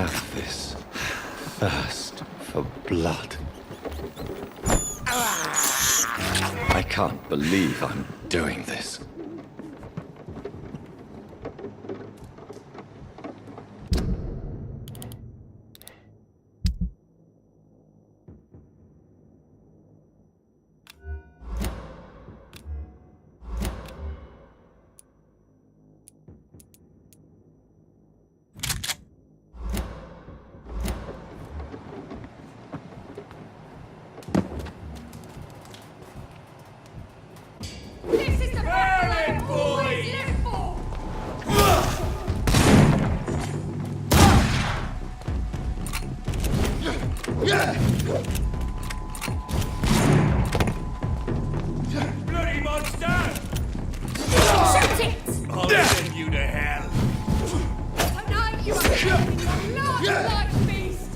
have this thirst for blood. I can't believe I'm doing this. Bloody monster! Shoot it! I'll send you to hell. Tonight you are having your large-like beast!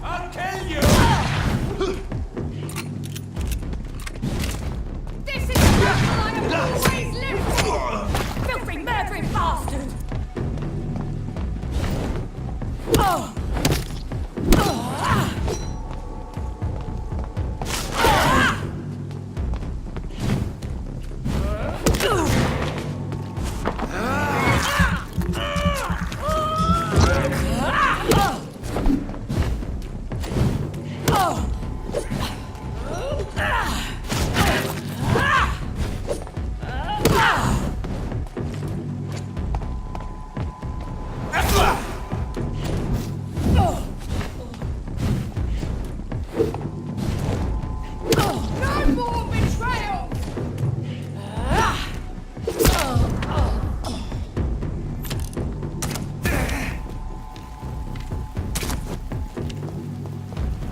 I'll kill you! This is the battle I have always lived for! Filthy, murdering bastard! No more betrayal!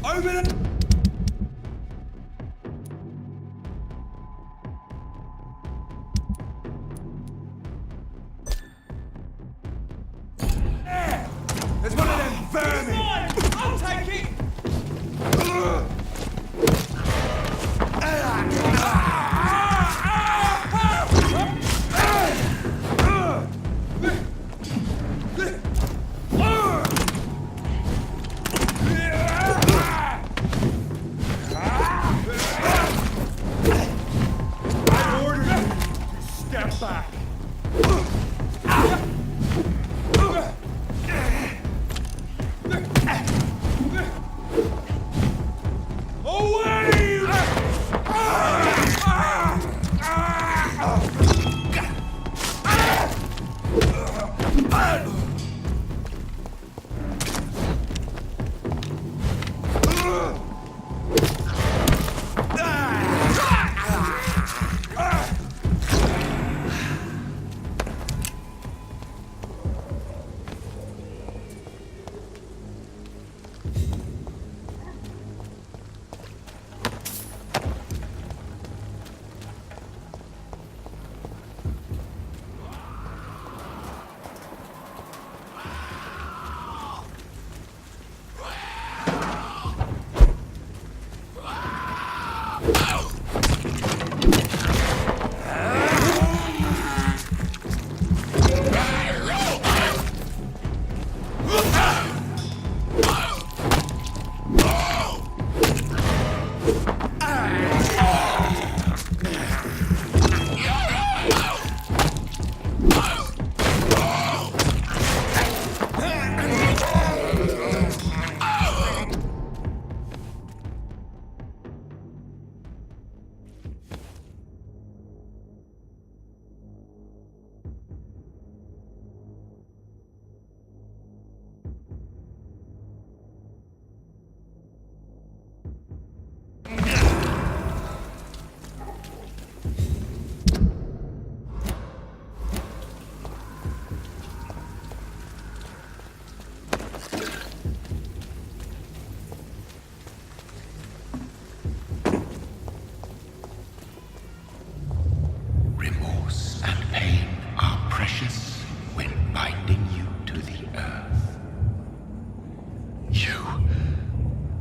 Open it! There's one of them vermin! I'll take it! I ordered you to step back. Away!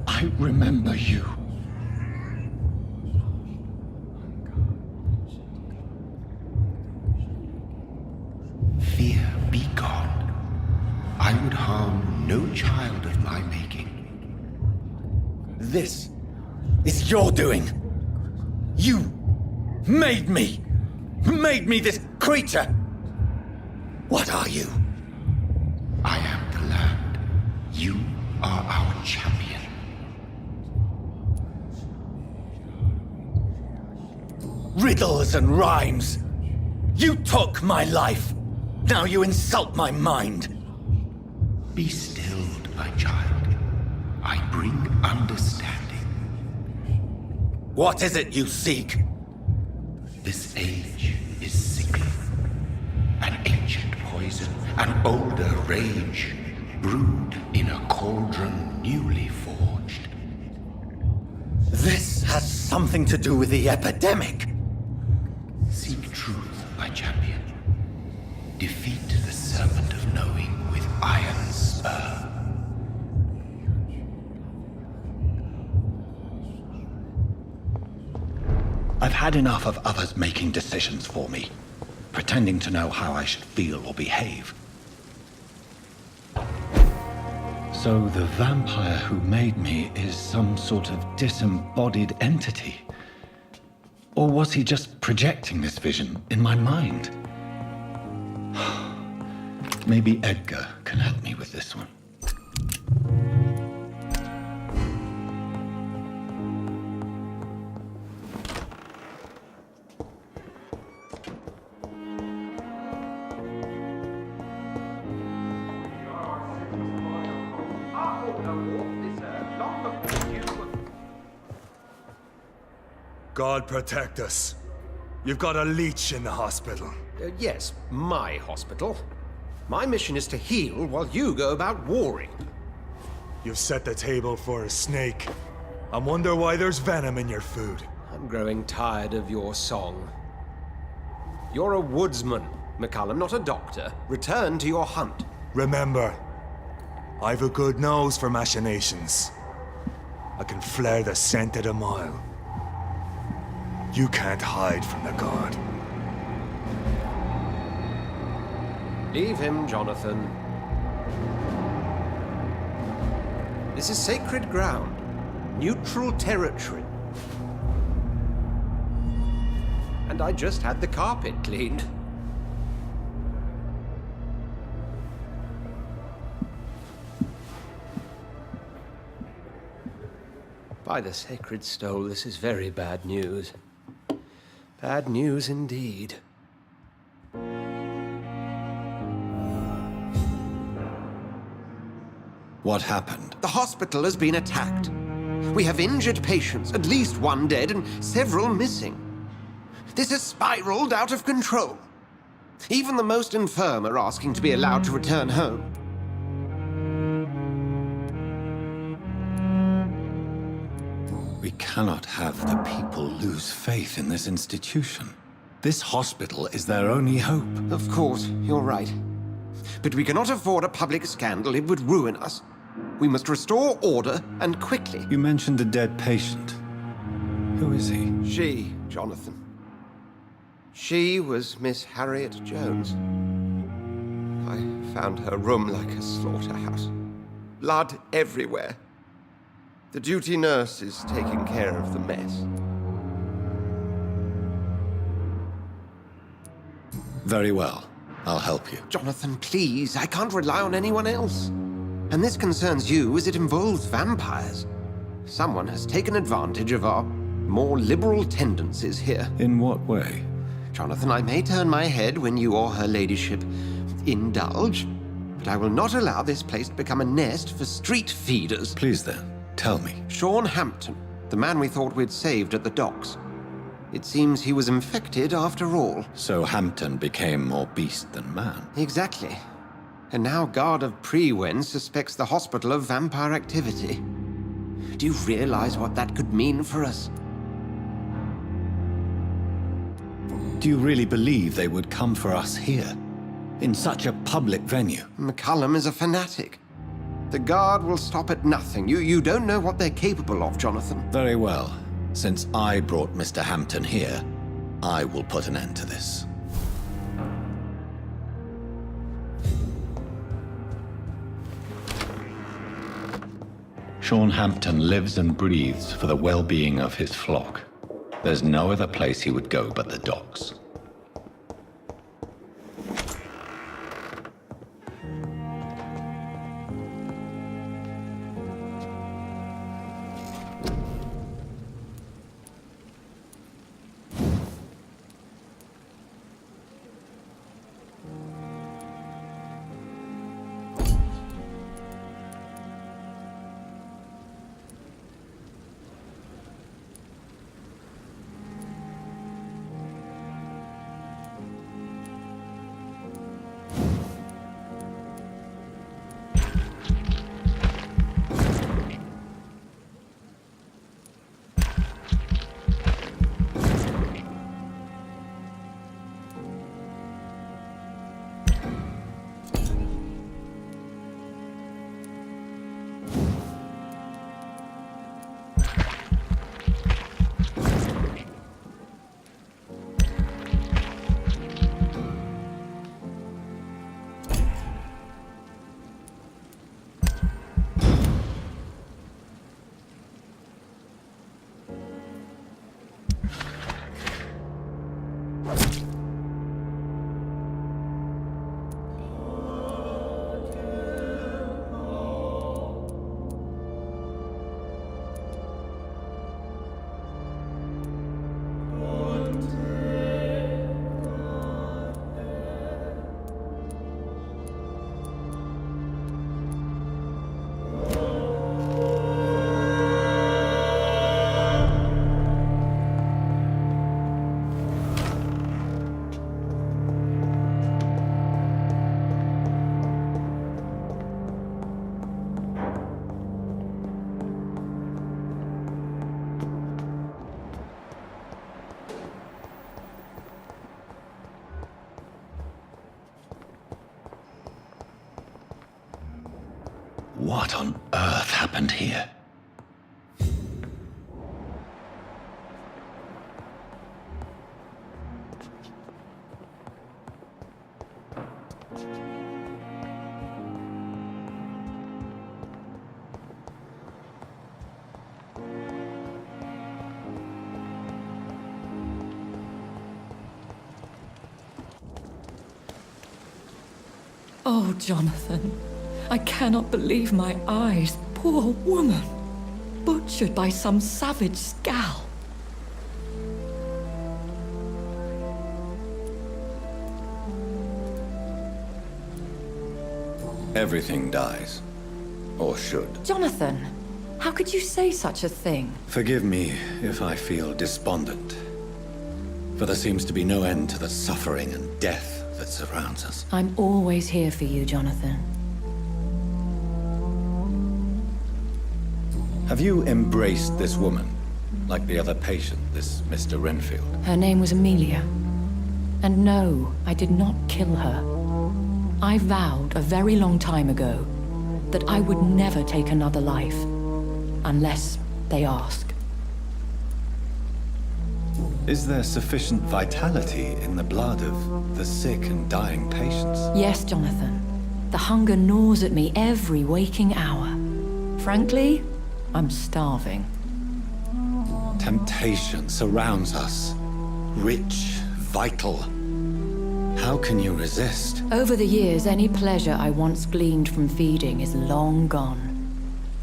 I remember you. I would harm no child of my making. This is your doing. You made me. Made me this creature. What are you? I am the land. You are our champion. Riddles and rhymes. You took my life. Now you insult my mind. Be stilled, my child. I bring understanding. What is it you seek? This age is sickly. An ancient poison, an older rage, brewed in a cauldron newly forged. This has something to do with the epidemic. Seek truth, my champion. Defeat the serpent of knowing with iron spur. I've had enough of others making decisions for me, pretending to know how I should feel or behave. So the vampire who made me is some sort of disembodied entity? Or was he just projecting this vision in my mind? Maybe Edgar can help me with this one. God protect us. You've got a leech in the hospital. Yes, my hospital. My mission is to heal while you go about warring. You've set the table for a snake. I wonder why there's venom in your food. I'm growing tired of your song. You're a woodsman, McCallum, not a doctor. Return to your hunt. Remember, I've a good nose for machinations. I can flare the scent at a mile. You can't hide from the god. Leave him, Jonathan. This is sacred ground. Neutral territory. And I just had the carpet cleaned. By the sacred stole, this is very bad news. Bad news indeed. What happened? The hospital has been attacked. We have injured patients, at least one dead and several missing. This has spiraled out of control. Even the most infirm are asking to be allowed to return home. We cannot have the people lose faith in this institution. This hospital is their only hope. Of course, you're right. But we cannot afford a public scandal. It would ruin us. We must restore order, and quickly. You mentioned a dead patient. Who is he? She, Jonathan. She was Miss Harriet Jones. I found her room like a slaughterhouse. Blood everywhere. The duty nurse is taking care of the mess. Very well. I'll help you. Jonathan, please. I can't rely on anyone else. And this concerns you as it involves vampires. Someone has taken advantage of our more liberal tendencies here. In what way? Jonathan, I may turn my head when you or her ladyship indulge, but I will not allow this place to become a nest for street feeders. Please then, tell me. Sean Hampton, the man we thought we'd saved at the docks. It seems he was infected after all. So Hampton became more beast than man. Exactly. And now Guard of Prewen suspects the hospital of vampire activity. Do you realize what that could mean for us? Do you really believe they would come for us here? In such a public venue? McCallum is a fanatic. The Guard will stop at nothing. You don't know what they're capable of, Jonathan. Very well. Since I brought Mr. Hampton here, I will put an end to this. Sean Hampton lives and breathes for the well-being of his flock. There's no other place he would go but the docks. What on earth happened here? Oh, Jonathan. I cannot believe my eyes. Poor woman. Butchered by some savage scowl. Everything dies. Or should. Jonathan, how could you say such a thing? Forgive me if I feel despondent. For there seems to be no end to the suffering and death that surrounds us. I'm always here for you, Jonathan. Have you embraced this woman? Like the other patient, this Mr. Renfield? Her name was Amelia. And no, I did not kill her. I vowed a very long time ago that I would never take another life, unless they ask. Is there sufficient vitality in the blood of the sick and dying patients? Yes, Jonathan. The hunger gnaws at me every waking hour. Frankly, I'm starving. Temptation surrounds us. Rich, vital. How can you resist? Over the years, any pleasure I once gleaned from feeding is long gone.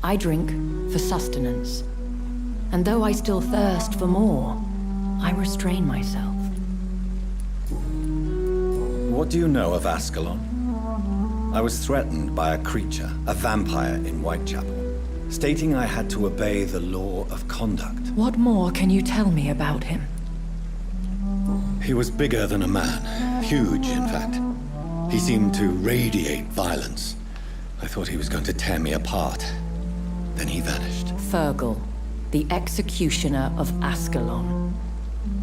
I drink for sustenance. And though I still thirst for more, I restrain myself. What do you know of Ascalon? I was threatened by a creature, a vampire in Whitechapel, stating I had to obey the law of conduct. What more can you tell me about him? He was bigger than a man. Huge, in fact. He seemed to radiate violence. I thought he was going to tear me apart. Then he vanished. Fergal, the executioner of Ascalon.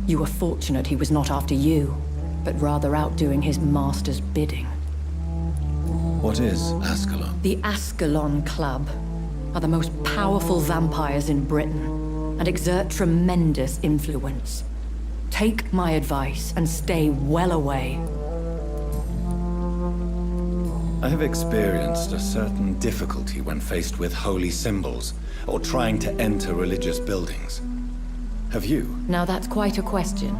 You were fortunate he was not after you, but rather out doing his master's bidding. What is Ascalon? The Ascalon Club are the most powerful vampires in Britain and exert tremendous influence. Take my advice and stay well away. I have experienced a certain difficulty when faced with holy symbols, or trying to enter religious buildings. Have you? Now that's quite a question.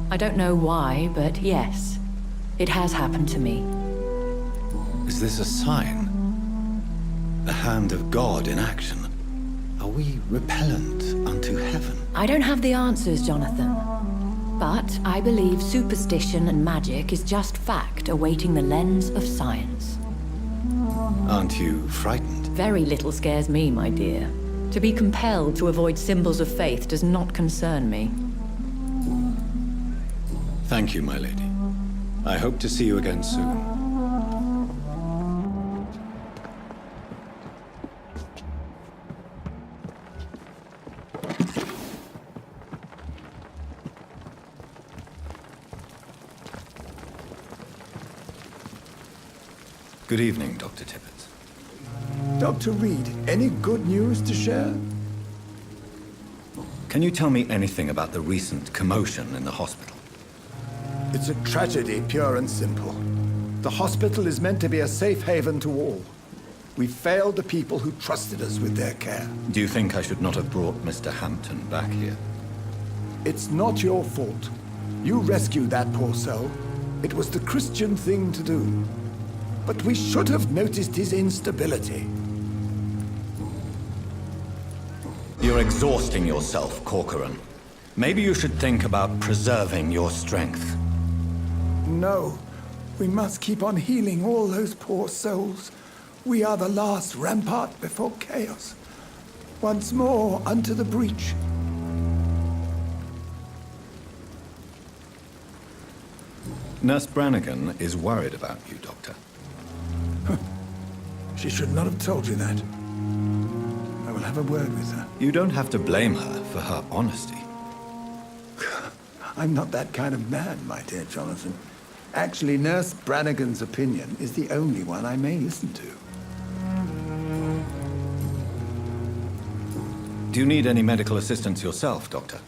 I don't know why, but yes, it has happened to me. Is this a sign? The hand of God in action? Are we repellent unto heaven? I don't have the answers, Jonathan. But I believe superstition and magic is just fact awaiting the lens of science. Aren't you frightened? Very little scares me, my dear. To be compelled to avoid symbols of faith does not concern me. Thank you, my lady. I hope to see you again soon. Good evening, Dr. Tippett. Dr. Reid, any good news to share? Can you tell me anything about the recent commotion in the hospital? It's a tragedy, pure and simple. The hospital is meant to be a safe haven to all. We failed the people who trusted us with their care. Do you think I should not have brought Mr. Hampton back here? It's not your fault. You rescued that poor soul. It was the Christian thing to do. But we should have noticed his instability. You're exhausting yourself, Corcoran. Maybe you should think about preserving your strength. No, we must keep on healing all those poor souls. We are the last rampart before chaos. Once more unto the breach. Nurse Brannigan is worried about you, Doctor. She should not have told you that. I will have a word with her. You don't have to blame her for her honesty. I'm not that kind of man, my dear Jonathan. Actually, Nurse Brannigan's opinion is the only one I may listen to. Do you need any medical assistance yourself, Doctor?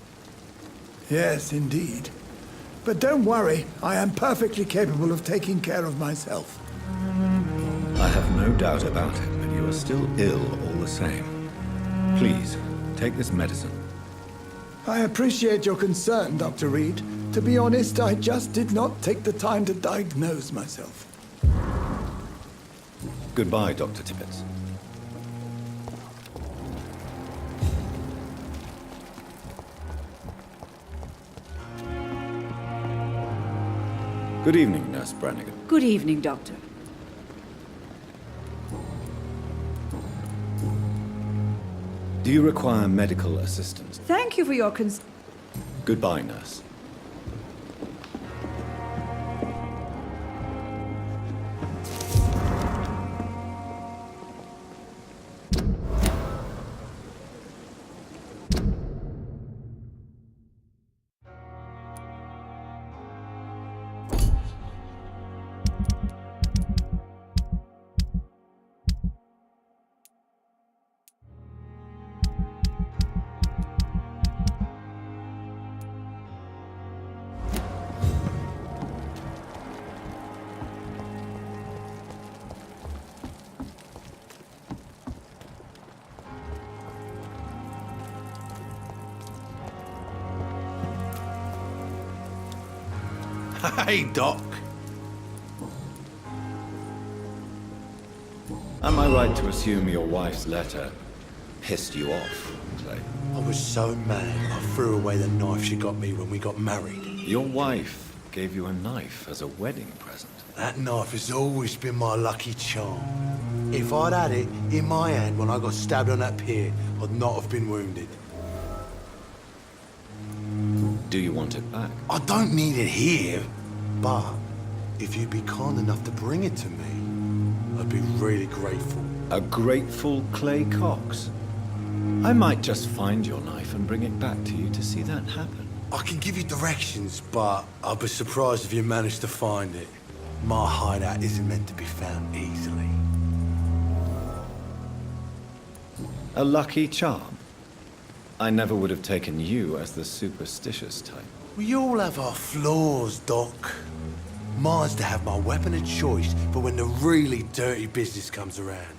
Yes, indeed. But don't worry, I am perfectly capable of taking care of myself. I have no doubt about it, but you are still ill all the same. Please, take this medicine. I appreciate your concern, Dr. Reid. To be honest, I just did not take the time to diagnose myself. Goodbye, Dr. Tippett. Good evening, Nurse Brannigan. Good evening, Doctor. Do you require medical assistance? Thank you for your Goodbye, nurse. Hey, Doc. Am I right to assume your wife's letter pissed you off, Clay? I was so mad, I threw away the knife she got me when we got married. Your wife gave you a knife as a wedding present. That knife has always been my lucky charm. If I'd had it in my hand when I got stabbed on that pier, I'd not have been wounded. Do you want it back? I don't need it here, but if you'd be kind enough to bring it to me, I'd be really grateful. A grateful Clay Cox? I might just find your knife and bring it back to you to see that happen. I can give you directions, but I'd be surprised if you managed to find it. My hideout isn't meant to be found easily. A lucky charm? I never would have taken you as the superstitious type. We all have our flaws, Doc. Mine's to have my weapon of choice for when the really dirty business comes around.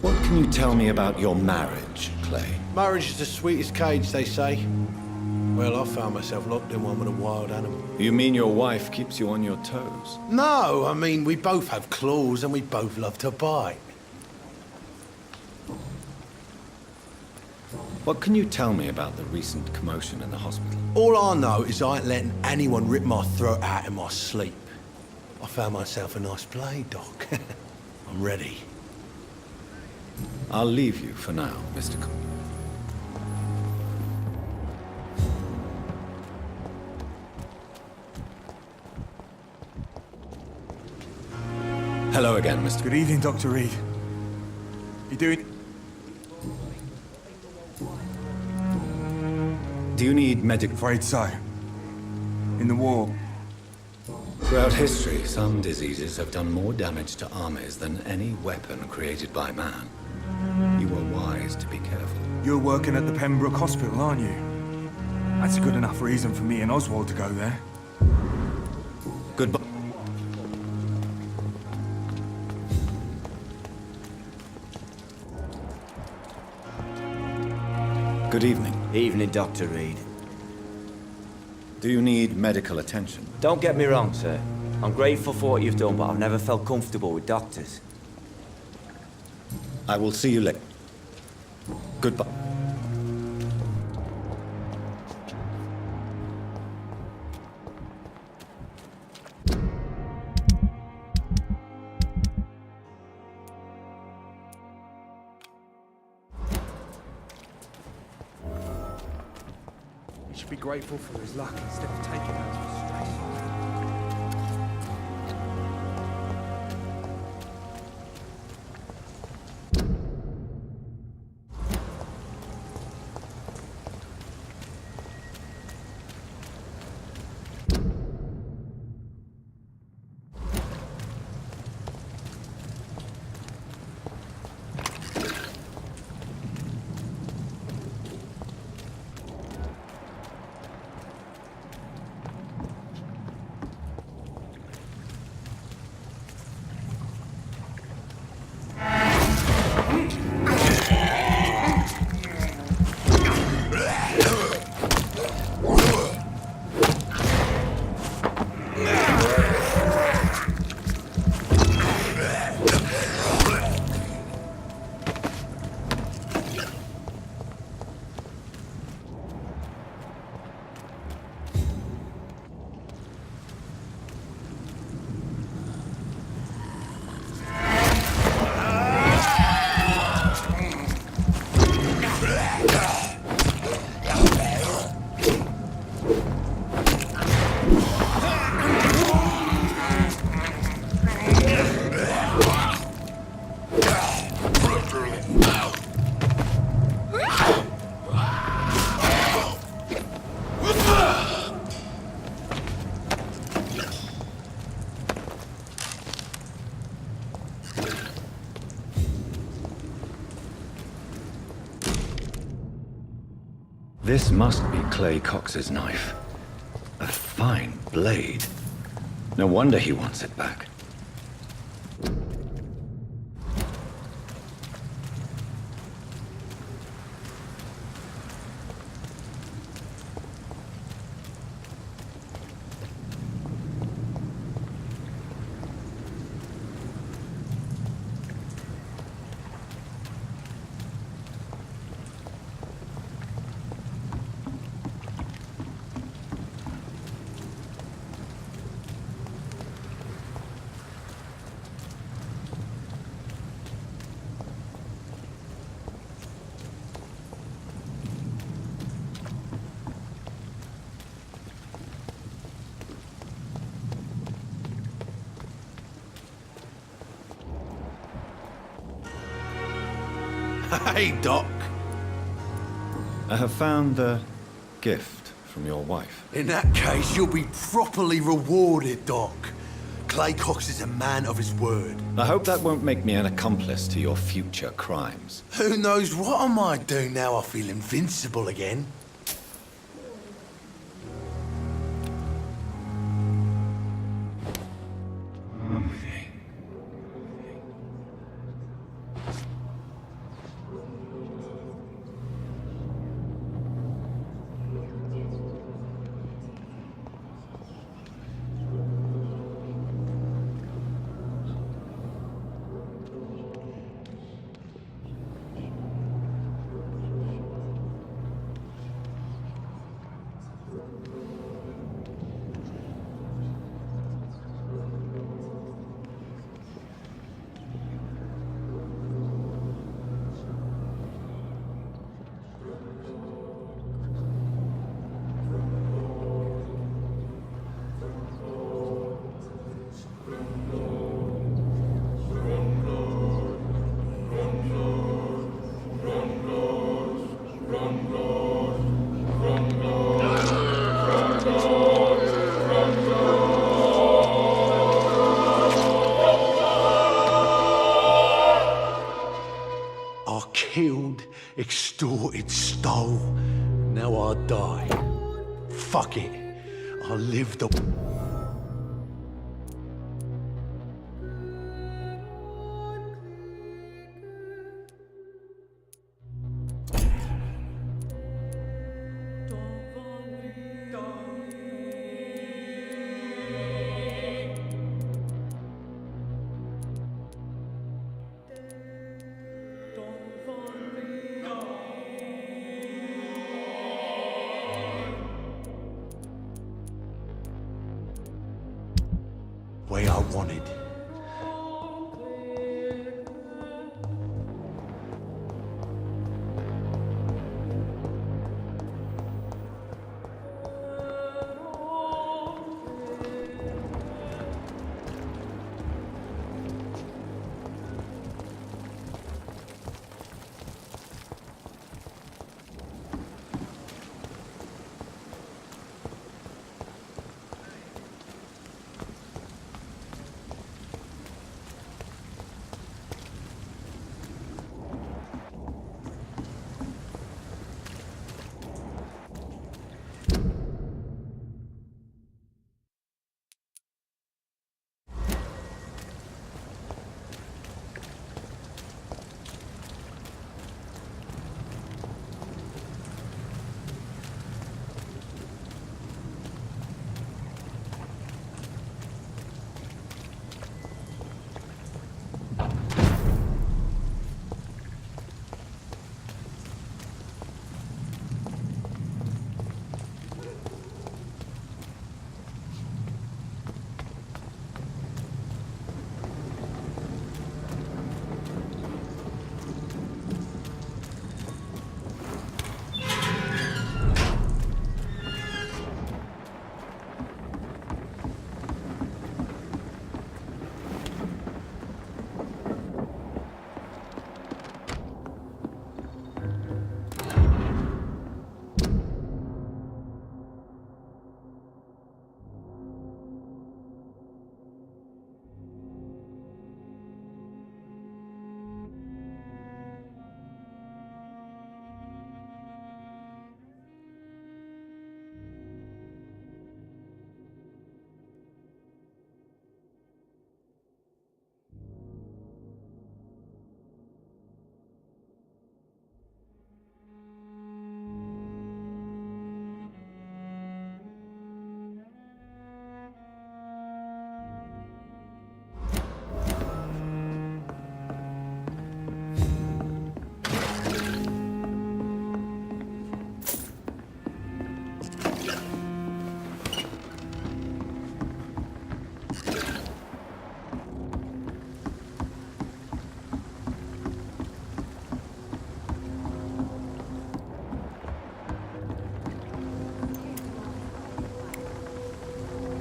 What can you tell me about your marriage, Clay? Marriage is the sweetest cage, they say. Well, I found myself locked in one with a wild animal. You mean your wife keeps you on your toes? No, I mean, we both have claws and we both love to bite. What can you tell me about the recent commotion in the hospital? All I know is I ain't letting anyone rip my throat out in my sleep. I found myself a nice blade, Doc. I'm ready. I'll leave you for now, Mr. Hello again, Mr. Good evening, Dr. Reid. You doing... Do you need medical... Afraid so. In the war. Throughout history, some diseases have done more damage to armies than any weapon created by man. You were wise to be careful. You're working at the Pembroke Hospital, aren't you? That's a good enough reason for me and Oswald to go there. Goodbye. Good evening. Evening, Dr. Reid. Do you need medical attention? Don't get me wrong, sir. I'm grateful for what you've done, but I've never felt comfortable with doctors. I will see you later. Goodbye. He should be grateful for his luck instead of taking out his stress. This must be Clay Cox's knife. A fine blade. No wonder he wants it back. Hey, Doc. I have found the gift from your wife. In that case, you'll be properly rewarded, Doc. Clay Cox is a man of his word. I hope that won't make me an accomplice to your future crimes. Who knows what I might do now I feel invincible again? killed, extorted, stole. Now I die. Fuck it. I live the... way I wanted.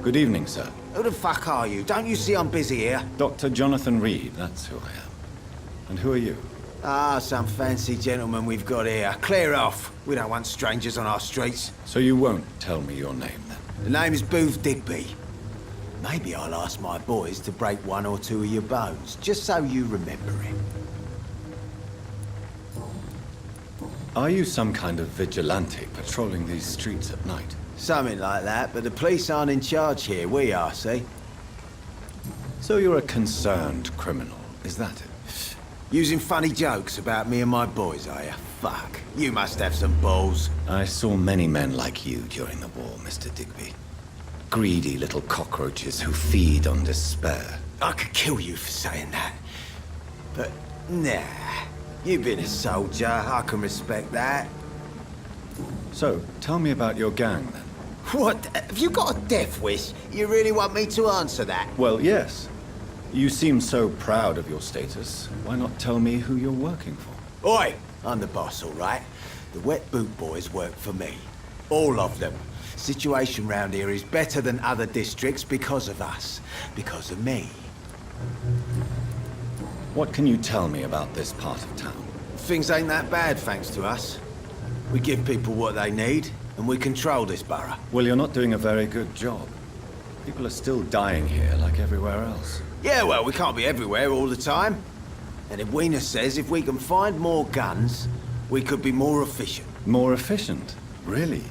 Good evening, sir. Who the fuck are you? Don't you see I'm busy here? Dr. Jonathan Reid, that's who I am. And who are you? Ah, some fancy gentleman we've got here. Clear off. We don't want strangers on our streets. So you won't tell me your name, then? The name's Booth Digby. Maybe I'll ask my boys to break one or two of your bones, just so you remember it. Are you some kind of vigilante patrolling these streets at night? Something like that, but the police aren't in charge here. We are, see? So you're a concerned criminal, is that it? Using funny jokes about me and my boys, are you? Fuck. You must have some balls. I saw many men like you during the war, Mr. Digby. Greedy little cockroaches who feed on despair. I could kill you for saying that. But, nah. You've been a soldier. I can respect that. So, tell me about your gang, then. What? Have you got a death wish? You really want me to answer that? Well, yes. You seem so proud of your status. Why not tell me who you're working for? Oi! I'm the boss, all right? The Wet Boot Boys work for me. All of them. Situation round here is better than other districts because of us. Because of me. What can you tell me about this part of town? Things ain't that bad, thanks to us. We give people what they need, and we control this borough. Well, you're not doing a very good job. People are still dying here like everywhere else. Yeah, well, we can't be everywhere all the time. And Edwina says if we can find more guns, we could be more efficient. More efficient? Really?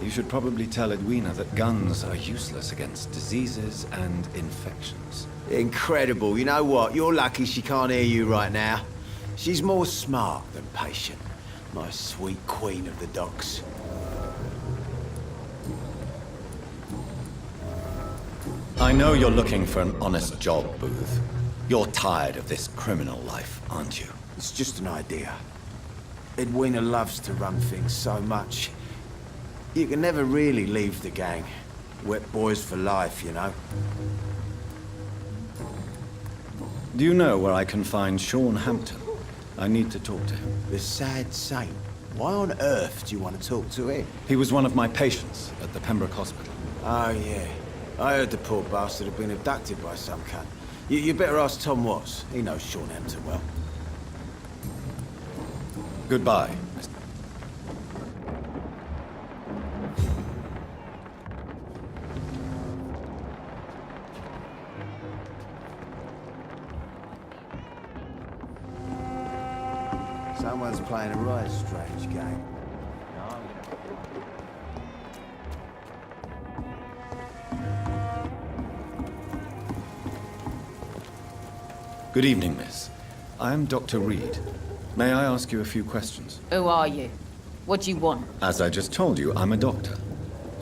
You should probably tell Edwina that guns are useless against diseases and infections. Incredible. You know what? You're lucky she can't hear you right now. She's more smart than patient. My sweet queen of the docks. I know you're looking for an honest job, Booth. You're tired of this criminal life, aren't you? It's just an idea. Edwina loves to run things so much. You can never really leave the gang. Wet boys for life, you know. Do you know where I can find Sean Hampton? I need to talk to him. The sad saint. Why on earth do you want to talk to him? He was one of my patients at the Pembroke Hospital. Oh, yeah. I heard the poor bastard had been abducted by some cunt. You better ask Tom Watts. He knows Sean Hampton well. Goodbye. Someone's playing a right strange game. Good evening, miss. I am Dr. Reid. May I ask you a few questions? Who are you? What do you want? As I just told you, I'm a doctor.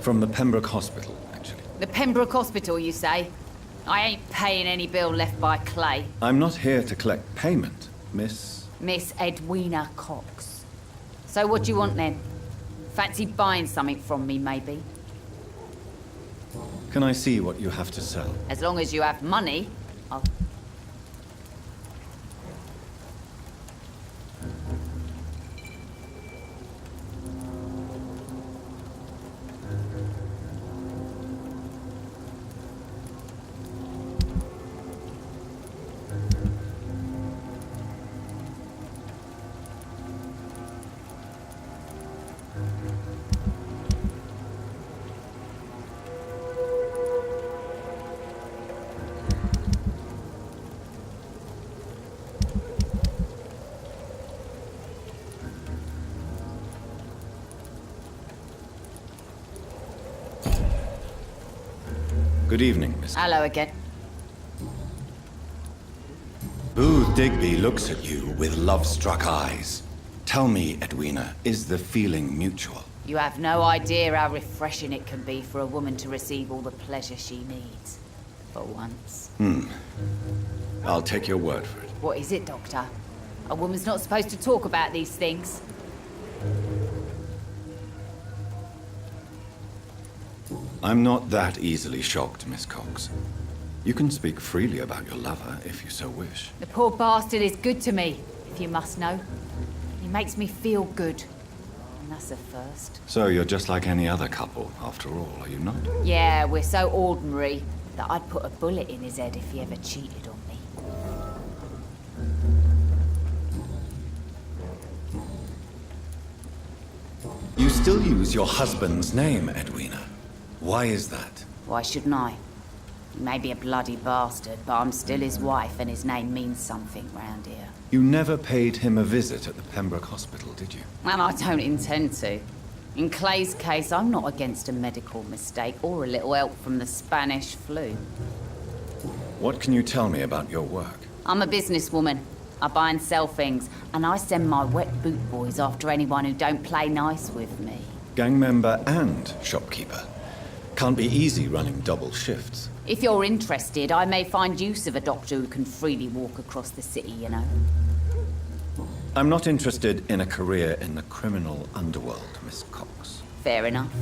From the Pembroke Hospital, actually. The Pembroke Hospital, you say? I ain't paying any bill left by Clay. I'm not here to collect payment, miss. Miss Edwina Cox. So what do you want then? Fancy buying something from me, maybe? Can I see what you have to sell? As long as you have money, I'll... Good evening, miss. Hello again. Booth Digby looks at you with love-struck eyes. Tell me, Edwina, is the feeling mutual? You have no idea how refreshing it can be for a woman to receive all the pleasure she needs. For once. I'll take your word for it. What is it, Doctor? A woman's not supposed to talk about these things. I'm not that easily shocked, Miss Cox. You can speak freely about your lover, if you so wish. The poor bastard is good to me, if you must know. He makes me feel good. And that's a first. So you're just like any other couple, after all, are you not? Yeah, we're so ordinary that I'd put a bullet in his head if he ever cheated on me. You still use your husband's name, Edwina. Why is that? Why shouldn't I? He may be a bloody bastard, but I'm still his wife and his name means something round here. You never paid him a visit at the Pembroke Hospital, did you? And I don't intend to. In Clay's case, I'm not against a medical mistake or a little help from the Spanish flu. What can you tell me about your work? I'm a businesswoman. I buy and sell things, and I send my wet boot boys after anyone who don't play nice with me. Gang member and shopkeeper. Can't be easy running double shifts. If you're interested, I may find use of a doctor who can freely walk across the city, you know. I'm not interested in a career in the criminal underworld, Miss Cox. Fair enough.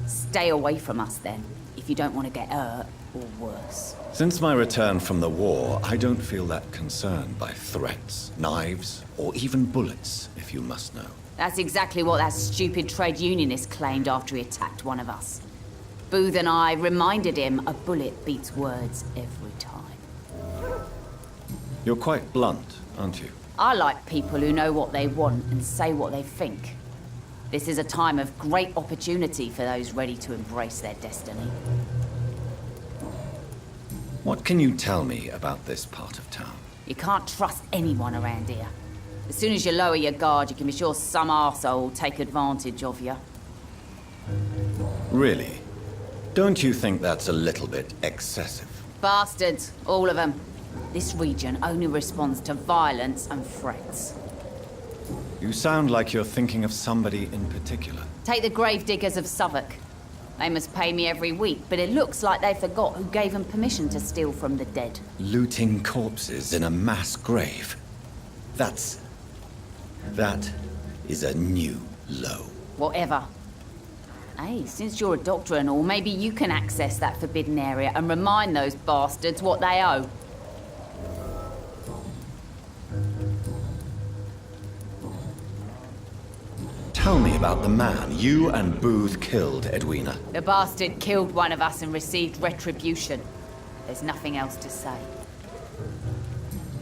Stay away from us then, if you don't want to get hurt, or worse. Since my return from the war, I don't feel that concerned by threats, knives, or even bullets, if you must know. That's exactly what that stupid trade unionist claimed after he attacked one of us. Booth and I reminded him a bullet beats words every time. You're quite blunt, aren't you? I like people who know what they want and say what they think. This is a time of great opportunity for those ready to embrace their destiny. What can you tell me about this part of town? You can't trust anyone around here. As soon as you lower your guard, you can be sure some arsehole will take advantage of you. Really? Don't you think that's a little bit excessive? Bastards, all of them. This region only responds to violence and threats. You sound like you're thinking of somebody in particular. Take the gravediggers of Southwark. They must pay me every week, but it looks like they forgot who gave them permission to steal from the dead. Looting corpses in a mass grave. That is a new low. Whatever. Hey, since you're a doctor and all, maybe you can access that forbidden area and remind those bastards what they owe. Tell me about the man you and Booth killed, Edwina. The bastard killed one of us and received retribution. There's nothing else to say.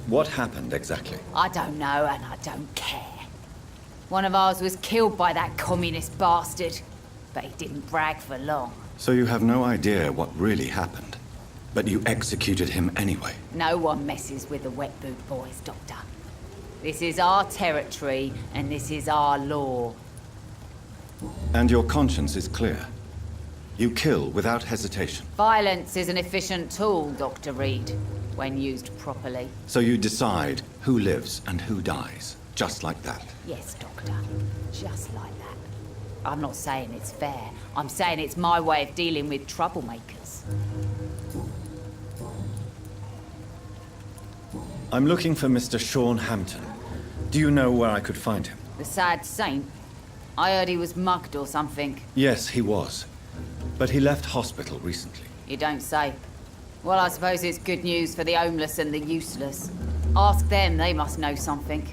What happened exactly? I don't know, and I don't care. One of ours was killed by that communist bastard, but he didn't brag for long. So you have no idea what really happened, but you executed him anyway. No one messes with the wet boot boys, Doctor. This is our territory, and this is our law. And your conscience is clear. You kill without hesitation. Violence is an efficient tool, Dr. Reid, when used properly. So you decide who lives and who dies, just like that. Yes, Doctor. Just like that. I'm not saying it's fair. I'm saying it's my way of dealing with troublemakers. I'm looking for Mr. Sean Hampton. Do you know where I could find him? The sad saint? I heard he was mugged or something. Yes, he was. But he left hospital recently. You don't say. Well, I suppose it's good news for the homeless and the useless. Ask them, they must know something.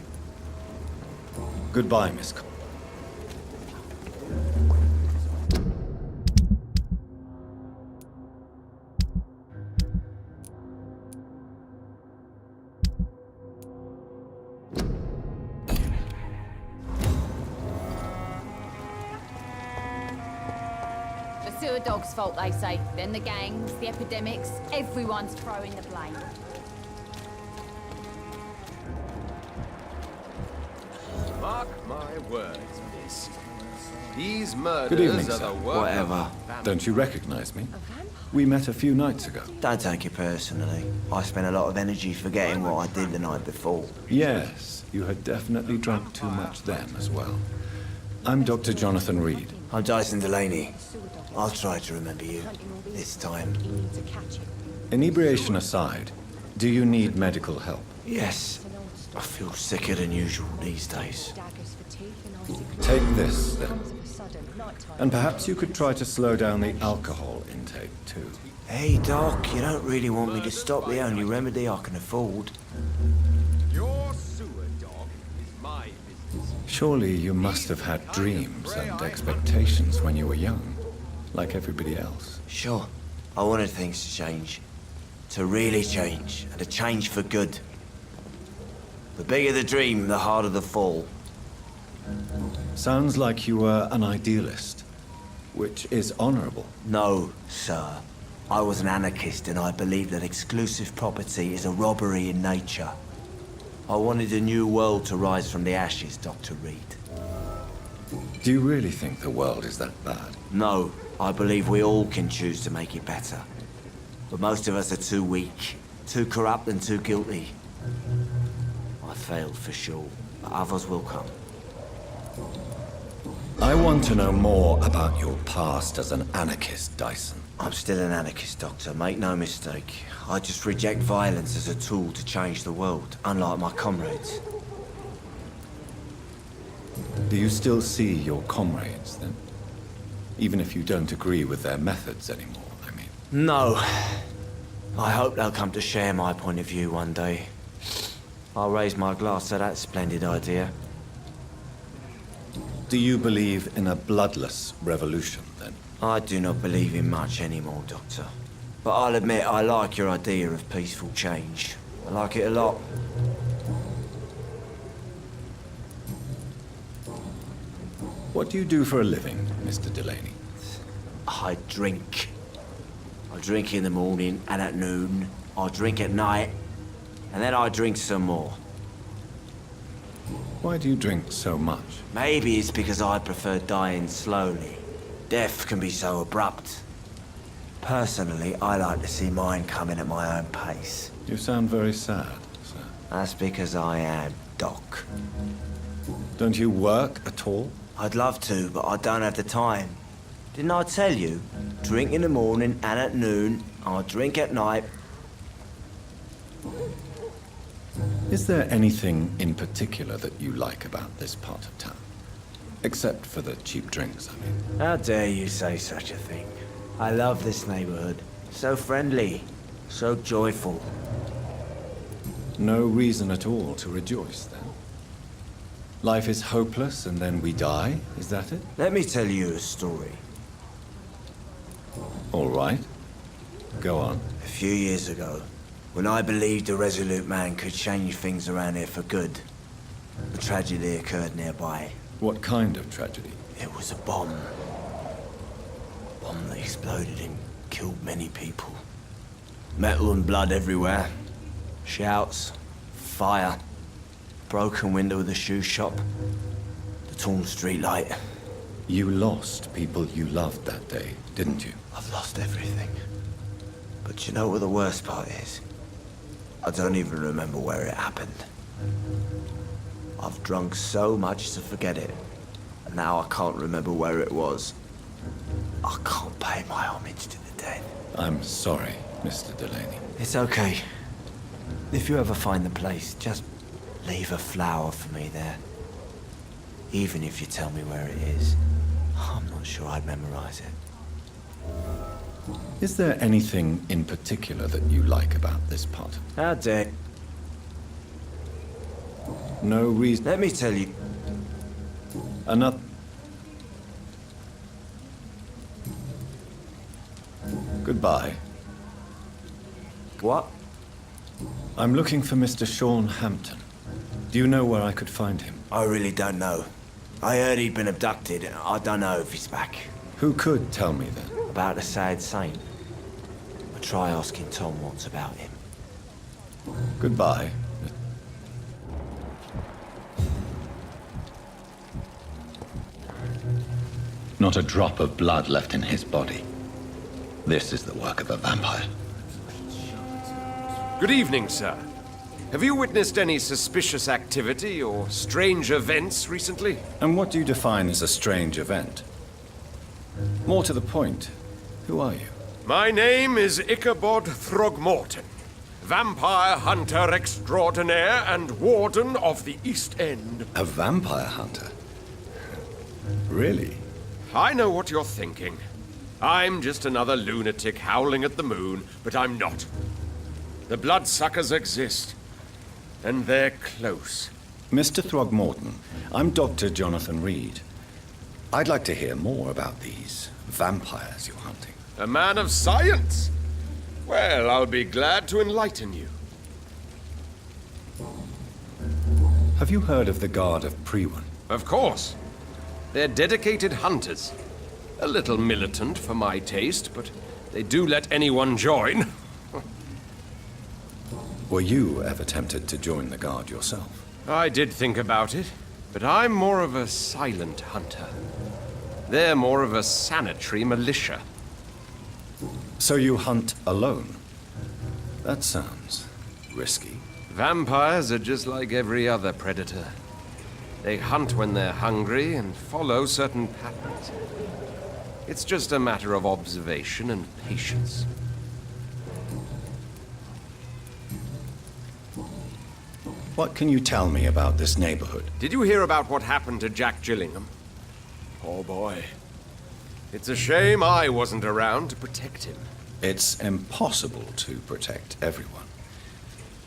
Goodbye, Miss. The sewer dog's fault, they say. Then the gangs, the epidemics, everyone's throwing the blame. Mark my words, miss. These murders Good evening, are sir. the work Whatever. of Don't you recognize me? We met a few nights ago. Don't take it personally. I spent a lot of energy forgetting what I did the night before. Yes, you had definitely drunk too much then as well. I'm Dr. Jonathan Reid. I'm Dyson Delaney. I'll try to remember you. This time. Inebriation aside, do you need medical help? Yes. I feel sicker than usual these days. Take this, then. And perhaps you could try to slow down the alcohol intake, too. Hey, Doc, you don't really want me to stop the only remedy I can afford. your sewer dog is my business. Surely you must have had dreams and expectations when you were young, like everybody else. Sure. I wanted things to change. To really change, and to change for good. The bigger the dream, the harder the fall. Sounds like you were an idealist, which is honorable. No, sir. I was an anarchist and I believed that exclusive property is a robbery in nature. I wanted a new world to rise from the ashes, Dr. Reid. Do you really think the world is that bad? No, I believe we all can choose to make it better. But most of us are too weak, too corrupt and too guilty. I failed for sure, but others will come. I want to know more about your past as an anarchist, Dyson. I'm still an anarchist, Doctor, make no mistake. I just reject violence as a tool to change the world, unlike my comrades. Do you still see your comrades, then? Even if you don't agree with their methods anymore, I mean. No. I hope they'll come to share my point of view one day. I'll raise my glass to that splendid idea. Do you believe in a bloodless revolution, then? I do not believe in much anymore, Doctor. But I'll admit I like your idea of peaceful change. I like it a lot. What do you do for a living, Mr. Delaney? I drink. I drink in the morning and at noon I drink at night, and then I drink some more. Why do you drink so much? Maybe it's because I prefer dying slowly. Death can be so abrupt. Personally, I like to see mine coming at my own pace. You sound very sad, sir. That's because I am, Doc. Don't you work at all? I'd love to, but I don't have the time. Didn't I tell you? Drink in the morning and at noon. I drink at night. Is there anything in particular that you like about this part of town? Except for the cheap drinks, I mean. How dare you say such a thing? I love this neighborhood. So friendly. So joyful. No reason at all to rejoice, then? Life is hopeless and then we die, is that it? Let me tell you a story. All right. Go on. A few years ago, when I believed a resolute man could change things around here for good, a tragedy occurred nearby. What kind of tragedy? It was a bomb. A bomb that exploded and killed many people. Metal and blood everywhere. Shouts, fire, broken window of the shoe shop, the torn street light. You lost people you loved that day, didn't you? I've lost everything. But you know what the worst part is? I don't even remember where it happened. I've drunk so much to forget it, and now I can't remember where it was. I can't pay my homage to the dead. I'm sorry, Mr. Delaney. It's okay. If you ever find the place, just leave a flower for me there. Even if you tell me where it is. I'm not sure I'd memorize it. Is there anything in particular that you like about this part? How dare... No reason... Let me tell you... Another... Goodbye. What? I'm looking for Mr. Sean Hampton. Do you know where I could find him? I really don't know. I heard he'd been abducted. I don't know if he's back. Who could tell me then? About the sad saint. I'll try asking Tom what's about him. Goodbye. Not a drop of blood left in his body. This is the work of a vampire. Good evening, sir. Have you witnessed any suspicious activity or strange events recently? And what do you define as a strange event? More to the point, who are you? My name is Ichabod Throgmorton, vampire hunter extraordinaire and warden of the East End. A vampire hunter? Really? I know what you're thinking. I'm just another lunatic howling at the moon, but I'm not. The bloodsuckers exist, and they're close. Mr. Throgmorton, I'm Dr. Jonathan Reid. I'd like to hear more about these vampires you're hunting. A man of science? Well, I'll be glad to enlighten you. Have you heard of the Guard of Priwen? Of course. They're dedicated hunters. A little militant for my taste, but they do let anyone join. Were you ever tempted to join the Guard yourself? I did think about it, but I'm more of a silent hunter. They're more of a sanitary militia. So you hunt alone? That sounds risky. Vampires are just like every other predator. They hunt when they're hungry and follow certain patterns. It's just a matter of observation and patience. What can you tell me about this neighborhood? Did you hear about what happened to Jack Gillingham? Poor boy. It's a shame I wasn't around to protect him. It's impossible to protect everyone.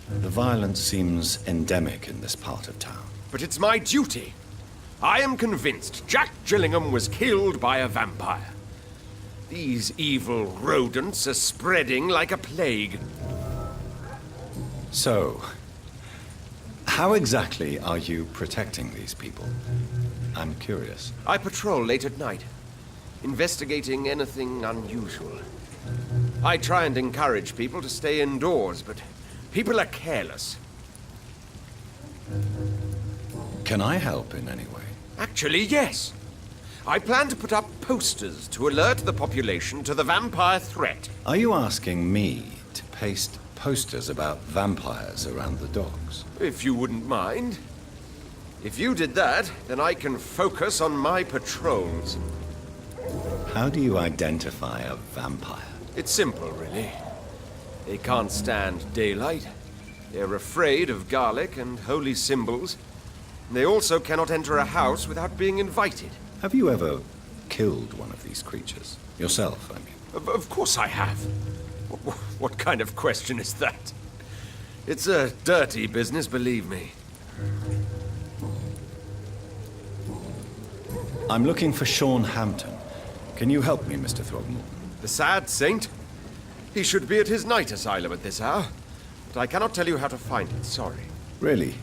The violence seems endemic in this part of town. But it's my duty. I am convinced Jack Gillingham was killed by a vampire. These evil rodents are spreading like a plague. So, how exactly are you protecting these people? I'm curious. I patrol late at night, investigating anything unusual. I try and encourage people to stay indoors, but people are careless. Can I help in any way? Actually, yes. I plan to put up posters to alert the population to the vampire threat. Are you asking me to paste posters about vampires around the docks? If you wouldn't mind. If you did that, then I can focus on my patrols. How do you identify a vampire? It's simple, really. They can't stand daylight. They're afraid of garlic and holy symbols. They also cannot enter a house without being invited. Have you ever killed one of these creatures? Yourself, I mean. Of course I have. What kind of question is that? It's a dirty business, believe me. I'm looking for Sean Hampton. Can you help me, Mr. Throgmorton? The sad saint? He should be at his night asylum at this hour. But I cannot tell you how to find it, sorry. Really?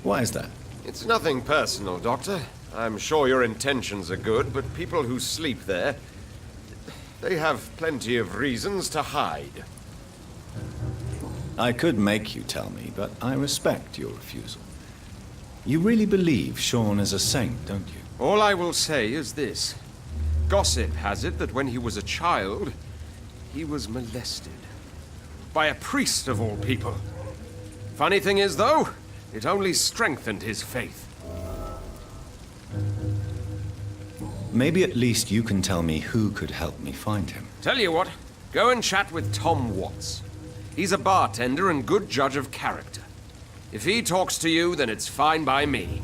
Why is that? It's nothing personal, Doctor. I'm sure your intentions are good, but people who sleep there, they have plenty of reasons to hide. I could make you tell me, but I respect your refusal. You really believe Sean is a saint, don't you? All I will say is this. Gossip has it that when he was a child, he was molested. By a priest of all people. Funny thing is, though, it only strengthened his faith. Maybe at least you can tell me who could help me find him. Tell you what, go and chat with Tom Watts. He's a bartender and good judge of character. If he talks to you, then it's fine by me.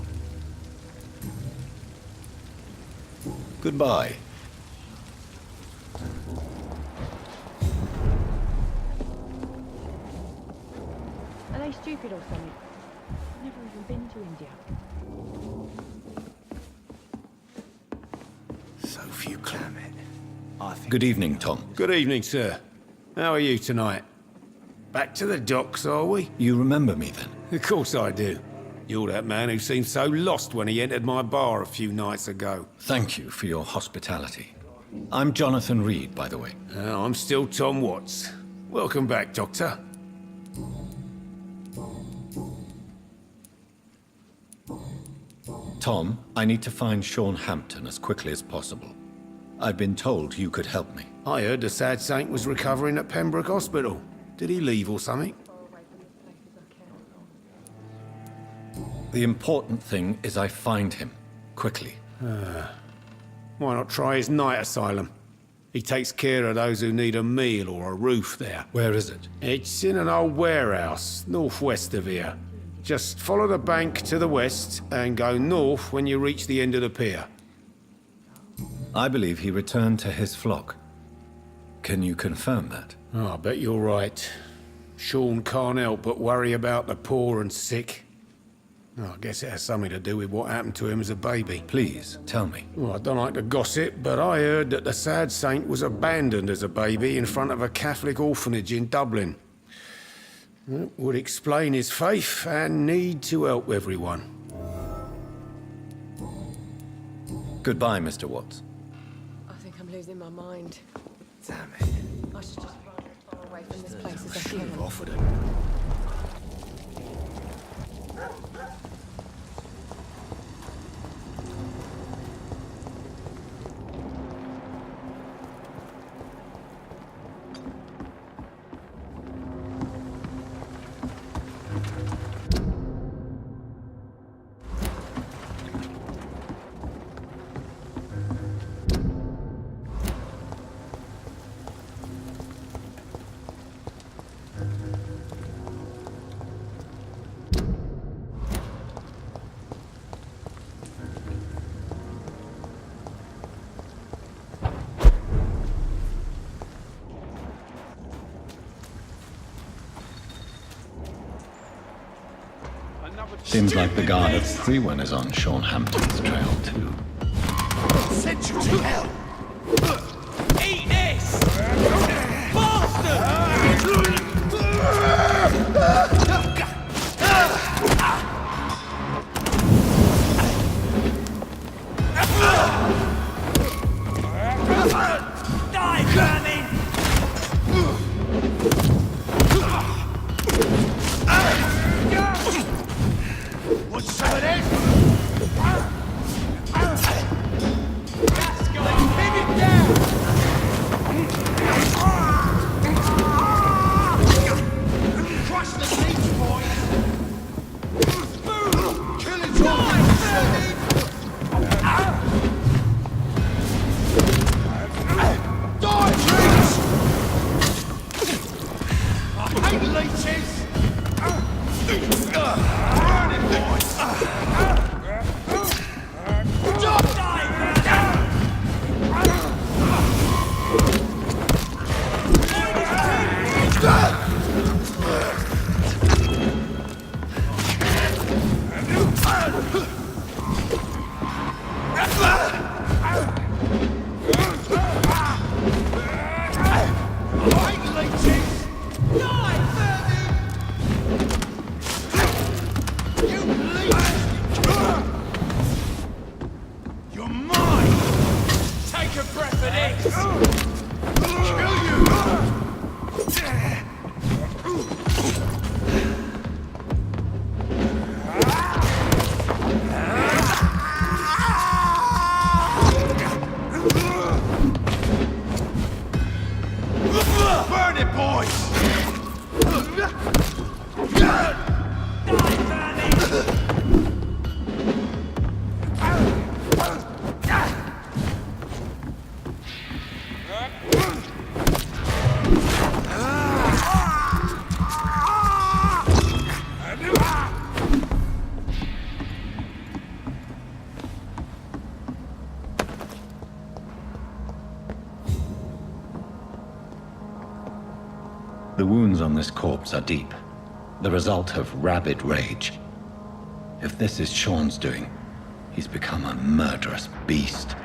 Goodbye. Are they stupid or something? I've never even been to India. So few climate. I think. Good evening, Tom. Good evening, sir. How are you tonight? Back to the docks, are we? You remember me then? Of course I do. You're that man who seemed so lost when he entered my bar a few nights ago. Thank you for your hospitality. I'm Jonathan Reid, by the way. I'm still Tom Watts. Welcome back, Doctor. Tom, I need to find Sean Hampton as quickly as possible. I've been told you could help me. I heard the sad saint was recovering at Pembroke Hospital. Did he leave or something? The important thing is I find him, quickly. Why not try his night asylum? He takes care of those who need a meal or a roof there. Where is it? It's in an old warehouse, northwest of here. Just follow the bank to the west and go north when you reach the end of the pier. I believe he returned to his flock. Can you confirm that? Oh, I bet you're right. Sean can't help but worry about the poor and sick. Oh, I guess it has something to do with what happened to him as a baby. Please, tell me. Well, I don't like to gossip, but I heard that the sad saint was abandoned as a baby in front of a Catholic orphanage in Dublin. That would explain his faith and need to help everyone. Goodbye, Mr. Watts. I think I'm losing my mind. Damn it. I should just run as far away from this place as I Should have can. offered him. Seems like the guard of Freewen is on Sean Hampton's trail, too. Send you to hell! Eat this! Bastard! Die, vermin! The wounds on this corpse are deep, the result of rabid rage. If this is Sean's doing, he's become a murderous beast.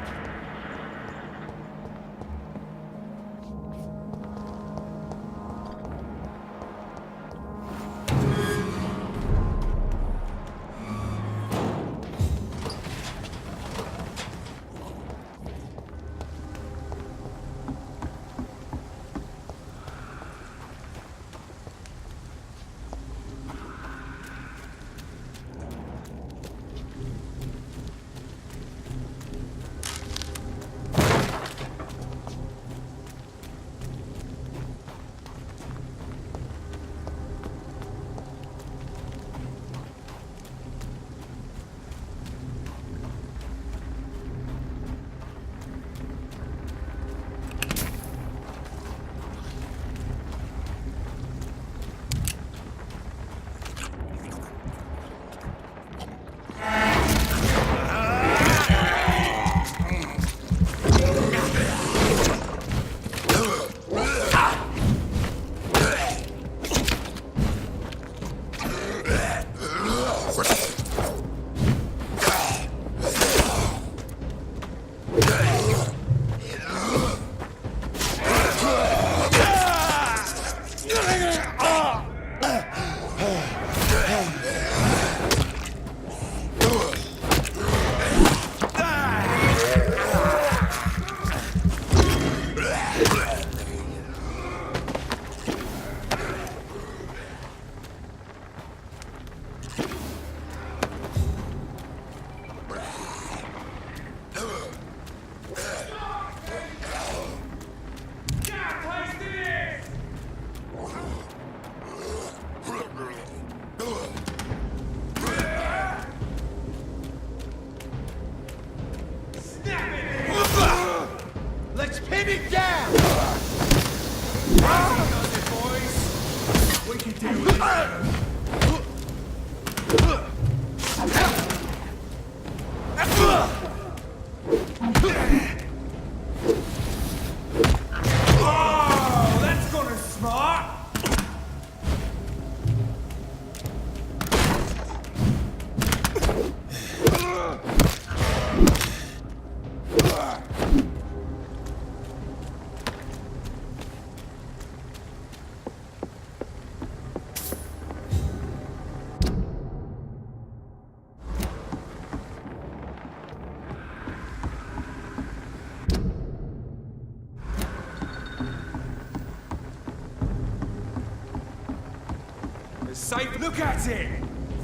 Safe, look at it!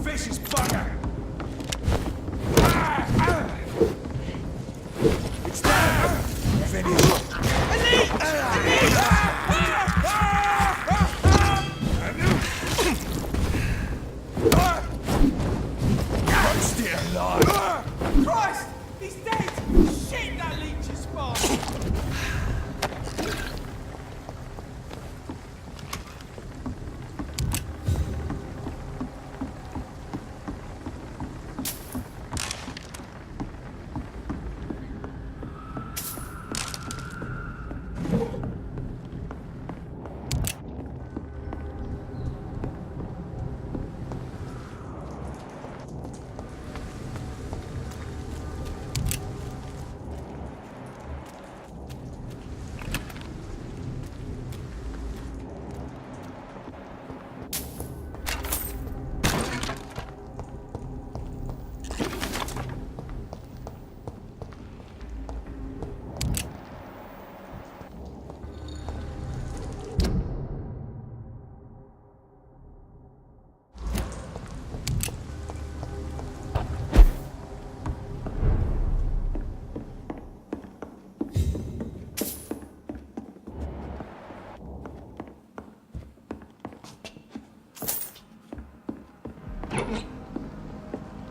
Fish is bugger! It's down! Finish! Stay alive! Christ! He's dead! Shit, that leech is fast!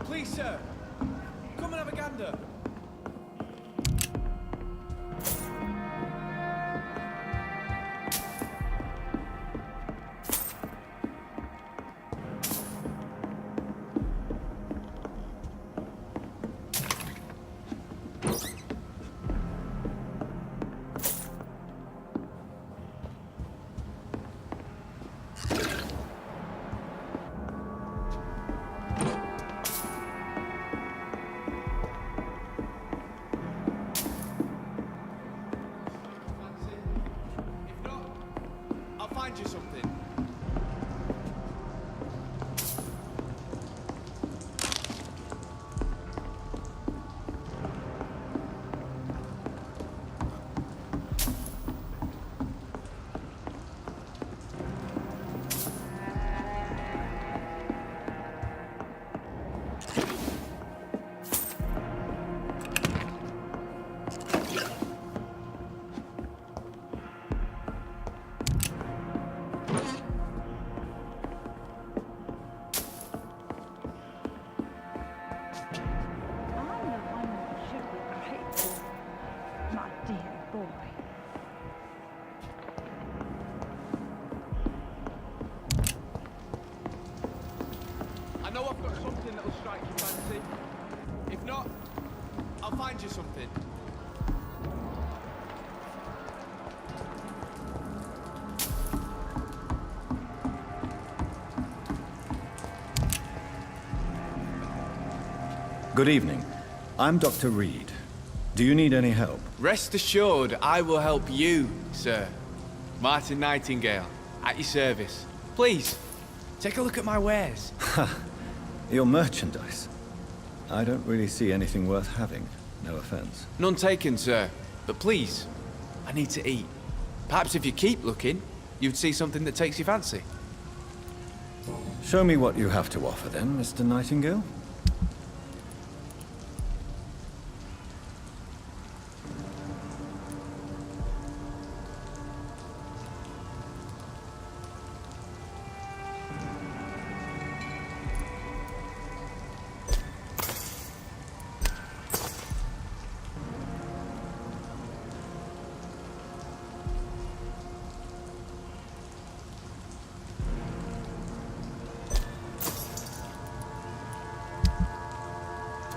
Please, sir. Come and have a gander. Find you something. I know I've got something that'll strike your fancy. If not, I'll find you something. Good evening. I'm Dr. Reid. Do you need any help? Rest assured, I will help you, sir. Martin Nightingale, at your service. Please, take a look at my wares. Your merchandise. I don't really see anything worth having. No offense. None taken, sir. But please, I need to eat. Perhaps if you keep looking, you'd see something that takes your fancy. Show me what you have to offer then, Mr. Nightingale.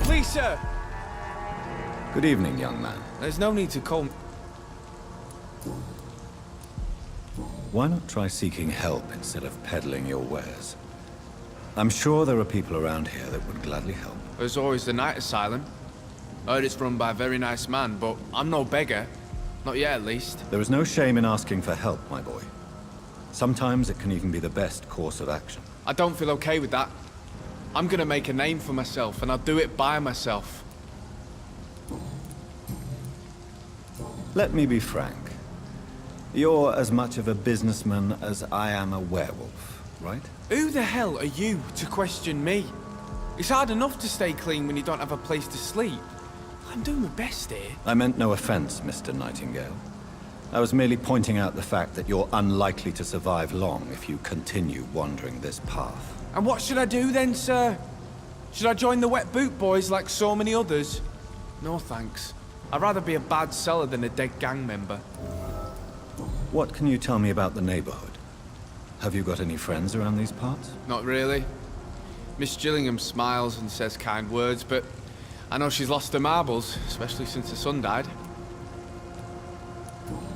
Please, sir! Good evening, young man. There's no need to call me. Why not try seeking help instead of peddling your wares? I'm sure there are people around here that would gladly help. There's always the night asylum. Heard it's run by a very nice man, but I'm no beggar. Not yet, at least. There is no shame in asking for help, my boy. Sometimes it can even be the best course of action. I don't feel okay with that. I'm gonna make a name for myself, and I'll do it by myself. Let me be frank. You're as much of a businessman as I am a werewolf, right? Who the hell are you to question me? It's hard enough to stay clean when you don't have a place to sleep. I'm doing my best here. I meant no offense, Mr. Nightingale. I was merely pointing out the fact that you're unlikely to survive long if you continue wandering this path. And what should I do then, sir? Should I join the Wet Boot Boys like so many others? No thanks. I'd rather be a bad seller than a dead gang member. What can you tell me about the neighborhood? Have you got any friends around these parts? Not really. Miss Gillingham smiles and says kind words, but I know she's lost her marbles, especially since her son died.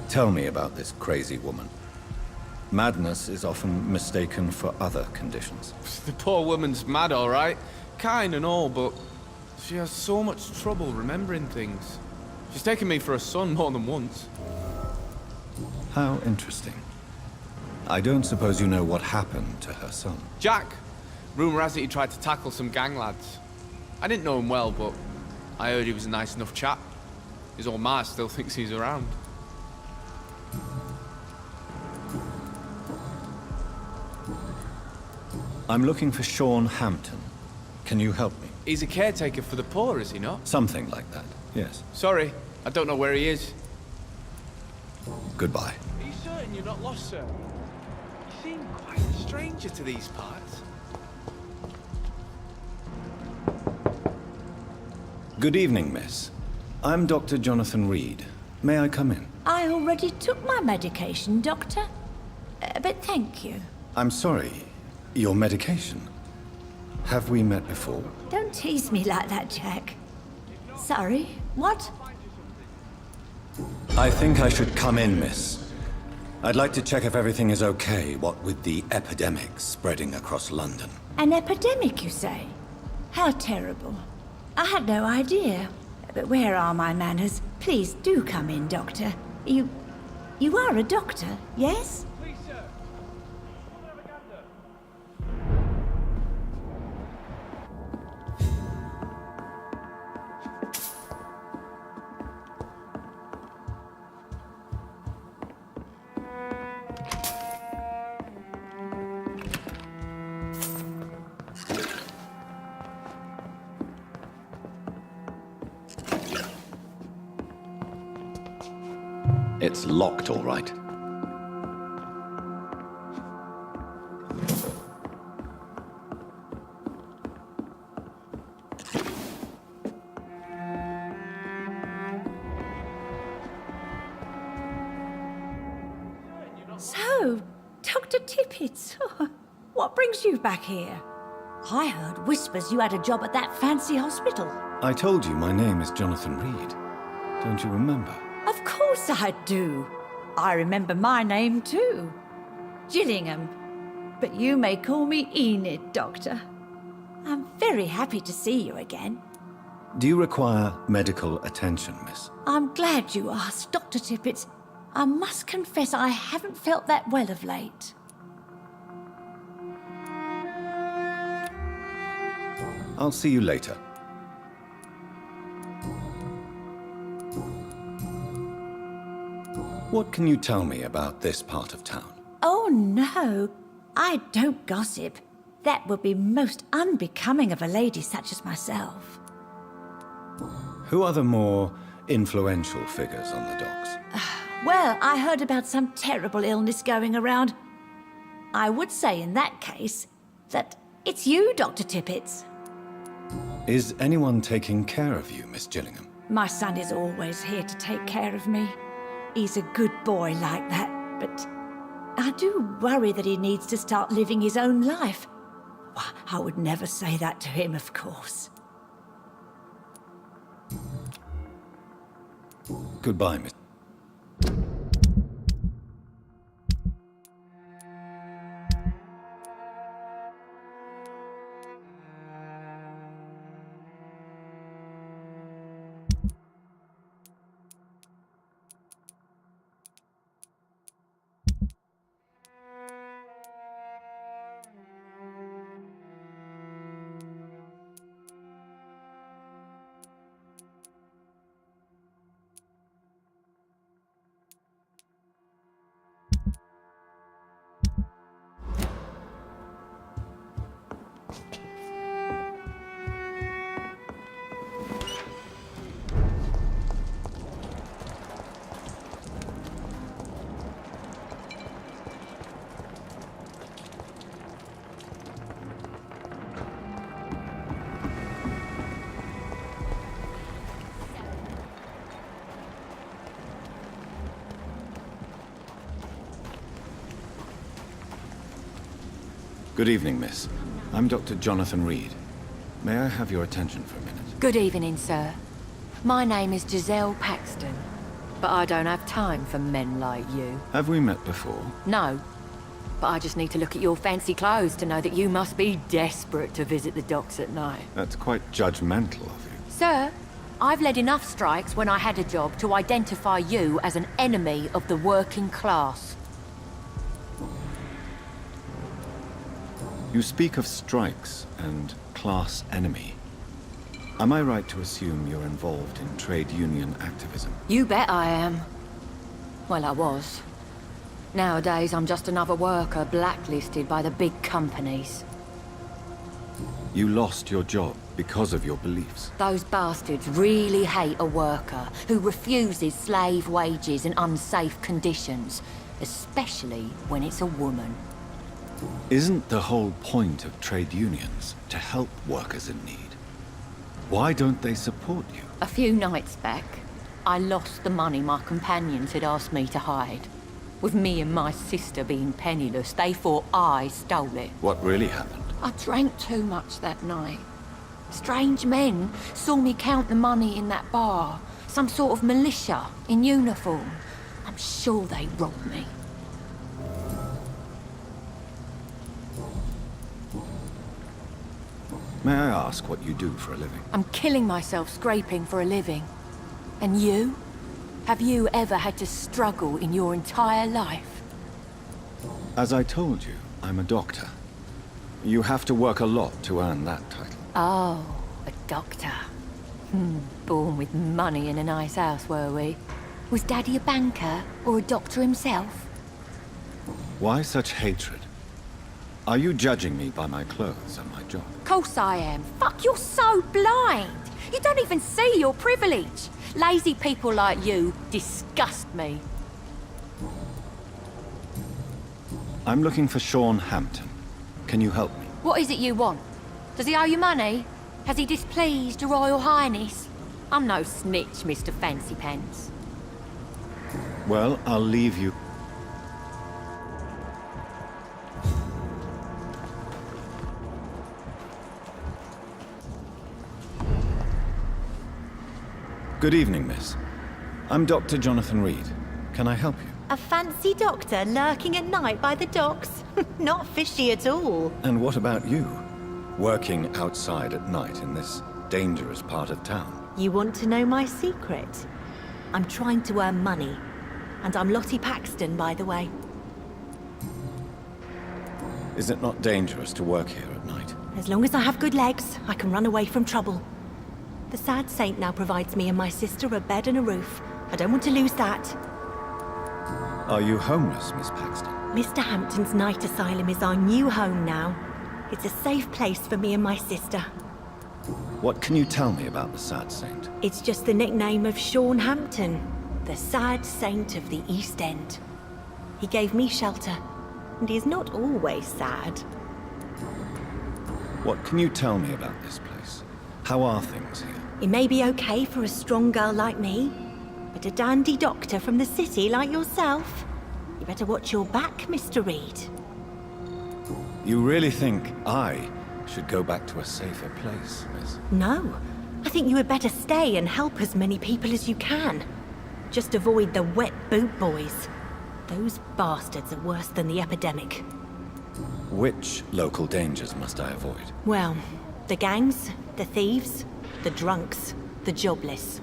Tell me about this crazy woman. Madness is often mistaken for other conditions. The poor woman's mad, all right. Kind and all, but she has so much trouble remembering things. She's taken me for a son more than once. How interesting. I don't suppose you know what happened to her son. Jack. Rumour has it he tried to tackle some gang lads. I didn't know him well, but I heard he was a nice enough chap. His old ma still thinks he's around. I'm looking for Sean Hampton. Can you help me? He's a caretaker for the poor, is he not? Something like that, yes. Sorry, I don't know where he is. Goodbye. Are you certain you're not lost, sir? You seem quite a stranger to these parts. Good evening, miss. I'm Dr. Jonathan Reid. May I come in? I already took my medication, Doctor. But thank you. I'm sorry. Your medication? Have we met before? Don't tease me like that, Jack. Sorry, what? I think I should come in, miss. I'd like to check if everything is okay, what with the epidemic spreading across London. An epidemic, you say? How terrible. I had no idea. But where are my manners? Please do come in, Doctor. You are a doctor, yes? It's locked, all right. So, Dr. Tippett, what brings you back here? I heard whispers you had a job at that fancy hospital. I told you my name is Jonathan Reid. Don't you remember? Of course I do. I remember my name too. Gillingham. But you may call me Enid, Doctor. I'm very happy to see you again. Do you require medical attention, miss? I'm glad you asked, Dr. Tippett. I must confess I haven't felt that well of late. I'll see you later. What can you tell me about this part of town? Oh, no. I don't gossip. That would be most unbecoming of a lady such as myself. Who are the more influential figures on the docks? Well, I heard about some terrible illness going around. I would say in that case that it's you, Dr. Tippett. Is anyone taking care of you, Miss Gillingham? My son is always here to take care of me. He's a good boy like that, but I do worry that he needs to start living his own life. I would never say that to him, of course. Goodbye, Miss. Good evening, miss. I'm Dr. Jonathan Reid. May I have your attention for a minute? Good evening, sir. My name is Giselle Paxton, but I don't have time for men like you. Have we met before? No, but I just need to look at your fancy clothes to know that you must be desperate to visit the docks at night. That's quite judgmental of you. Sir, I've led enough strikes when I had a job to identify you as an enemy of the working class. You speak of strikes and class enemy. Am I right to assume you're involved in trade union activism? You bet I am. Well, I was. Nowadays, I'm just another worker blacklisted by the big companies. You lost your job because of your beliefs. Those bastards really hate a worker who refuses slave wages and unsafe conditions, especially when it's a woman. Isn't the whole point of trade unions to help workers in need? Why don't they support you? A few nights back, I lost the money my companions had asked me to hide. With me and my sister being penniless, they thought I stole it. What really happened? I drank too much that night. Strange men saw me count the money in that bar. Some sort of militia in uniform. I'm sure they robbed me. May I ask what you do for a living? I'm killing myself scraping for a living. And you? Have you ever had to struggle in your entire life? As I told you, I'm a doctor. You have to work a lot to earn that title. Oh, a doctor. Born with money in a nice house, were we? Was Daddy a banker or a doctor himself? Why such hatred? Are you judging me by my clothes and my job? Course I am. Fuck, you're so blind. You don't even see your privilege. Lazy people like you disgust me. I'm looking for Sean Hampton. Can you help me? What is it you want? Does he owe you money? Has he displeased your Royal Highness? I'm no snitch, Mr. Fancy Pants. Well, I'll leave you. Good evening, miss. I'm Dr. Jonathan Reid. Can I help you? A fancy doctor lurking at night by the docks? Not fishy at all. And what about you? Working outside at night in this dangerous part of town? You want to know my secret? I'm trying to earn money. And I'm Lottie Paxton, by the way. Is it not dangerous to work here at night? As long as I have good legs, I can run away from trouble. The sad saint now provides me and my sister a bed and a roof. I don't want to lose that. Are you homeless, Miss Paxton? Mr. Hampton's night asylum is our new home now. It's a safe place for me and my sister. What can you tell me about the sad saint? It's just the nickname of Sean Hampton, the sad saint of the East End. He gave me shelter, and he's not always sad. What can you tell me about this place? How are things here? It may be okay for a strong girl like me, but a dandy doctor from the city like yourself, you better watch your back, Mr. Reid. You really think I should go back to a safer place, miss? No. I think you had better stay and help as many people as you can. Just avoid the wet boot boys. Those bastards are worse than the epidemic. Which local dangers must I avoid? Well, the gangs, the thieves, the drunks, the jobless.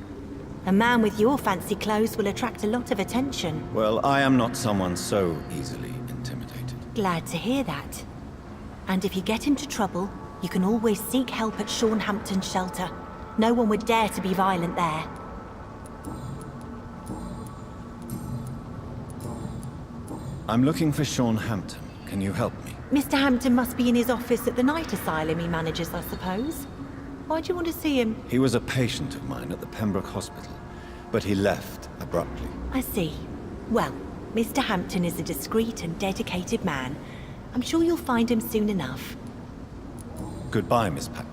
A man with your fancy clothes will attract a lot of attention. Well, I am not someone so easily intimidated. Glad to hear that. And if you get into trouble, you can always seek help at Sean Hampton's shelter. No one would dare to be violent there. I'm looking for Sean Hampton. Can you help me? Mr. Hampton must be in his office at the night asylum he manages, I suppose. Why do you want to see him? He was a patient of mine at the Pembroke Hospital, but he left abruptly. I see. Well, Mr. Hampton is a discreet and dedicated man. I'm sure you'll find him soon enough. Goodbye, Miss Pat.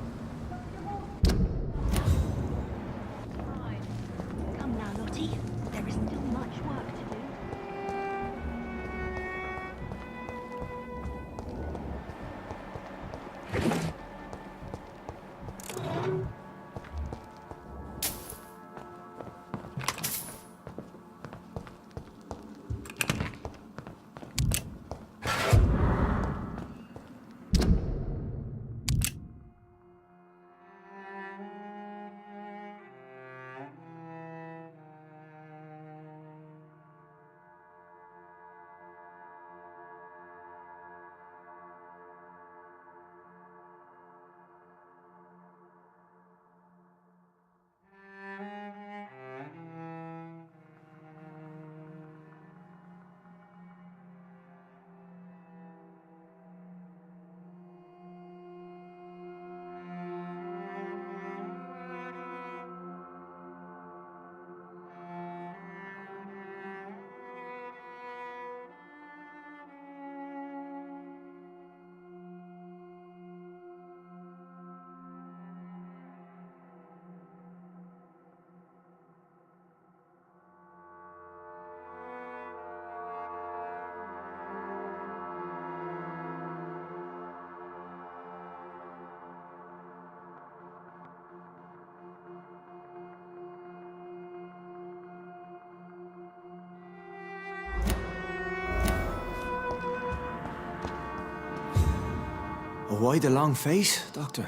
Come now, Lottie. There is still much work to do. why the long face, Doctor?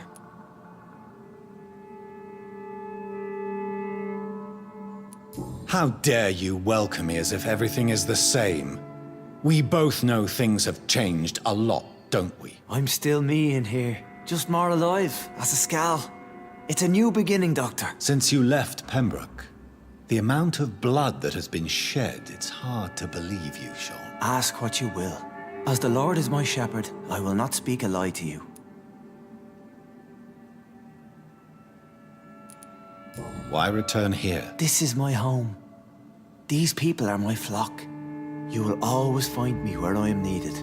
How dare you welcome me as if everything is the same? We both know things have changed a lot, don't we? I'm still me in here, just more alive, as a Skal. It's a new beginning, Doctor. Since you left Pembroke, the amount of blood that has been shed, it's hard to believe you, Sean. Ask what you will. As the Lord is my shepherd, I will not speak a lie to you. Why return here? This is my home. These people are my flock. You will always find me where I am needed.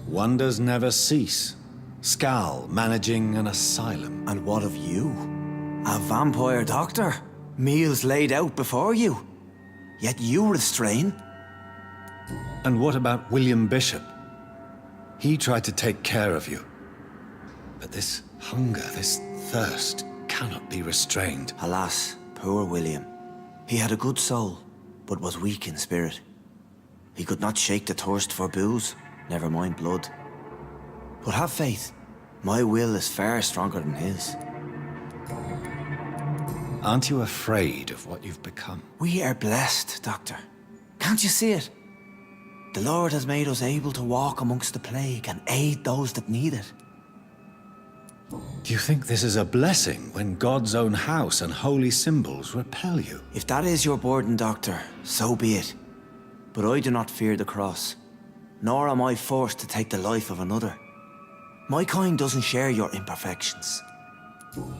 Wonders never cease. Skal managing an asylum. And what of you? A vampire doctor? Meals laid out before you. Yet you restrain. And what about William Bishop? He tried to take care of you. But this hunger, this thirst, cannot be restrained. Alas, poor William. He had a good soul, but was weak in spirit. He could not shake the thirst for booze, never mind blood. But have faith. My will is far stronger than his. Aren't you afraid of what you've become? We are blessed, Doctor. Can't you see it? The Lord has made us able to walk amongst the plague and aid those that need it. Do you think this is a blessing when God's own house and holy symbols repel you? If that is your burden, Doctor, so be it. But I do not fear the cross, nor am I forced to take the life of another. My kind doesn't share your imperfections.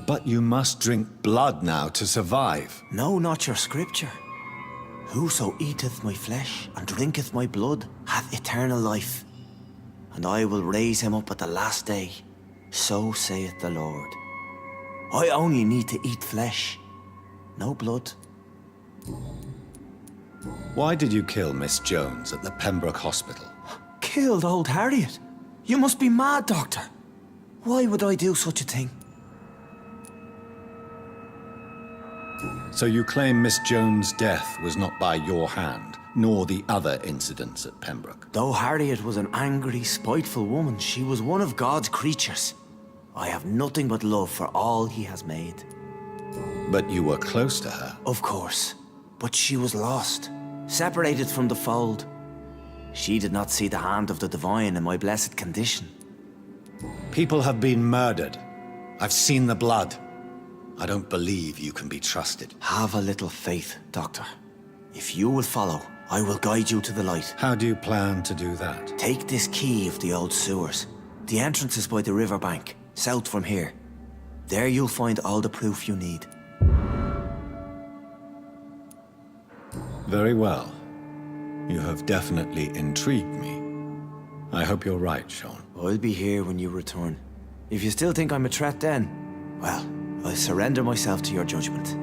But you must drink blood now to survive. No, not your scripture. Whoso eateth my flesh and drinketh my blood hath eternal life, and I will raise him up at the last day. So saith the Lord. I only need to eat flesh, no blood. Why did you kill Miss Jones at the Pembroke Hospital? Killed old Harriet? You must be mad, Doctor. Why would I do such a thing? So you claim Miss Jones' death was not by your hand, nor the other incidents at Pembroke? Though Harriet was an angry, spiteful woman, she was one of God's creatures. I have nothing but love for all he has made. But you were close to her? Of course. But she was lost, separated from the fold. She did not see the hand of the divine in my blessed condition. People have been murdered. I've seen the blood. I don't believe you can be trusted. Have a little faith, Doctor. If you will follow, I will guide you to the light. How do you plan to do that? Take this key of the old sewers. The entrance is by the riverbank, south from here. There you'll find all the proof you need. Very well. You have definitely intrigued me. I hope you're right, Sean. I'll be here when you return. If you still think I'm a threat then, well, I'll surrender myself to your judgment.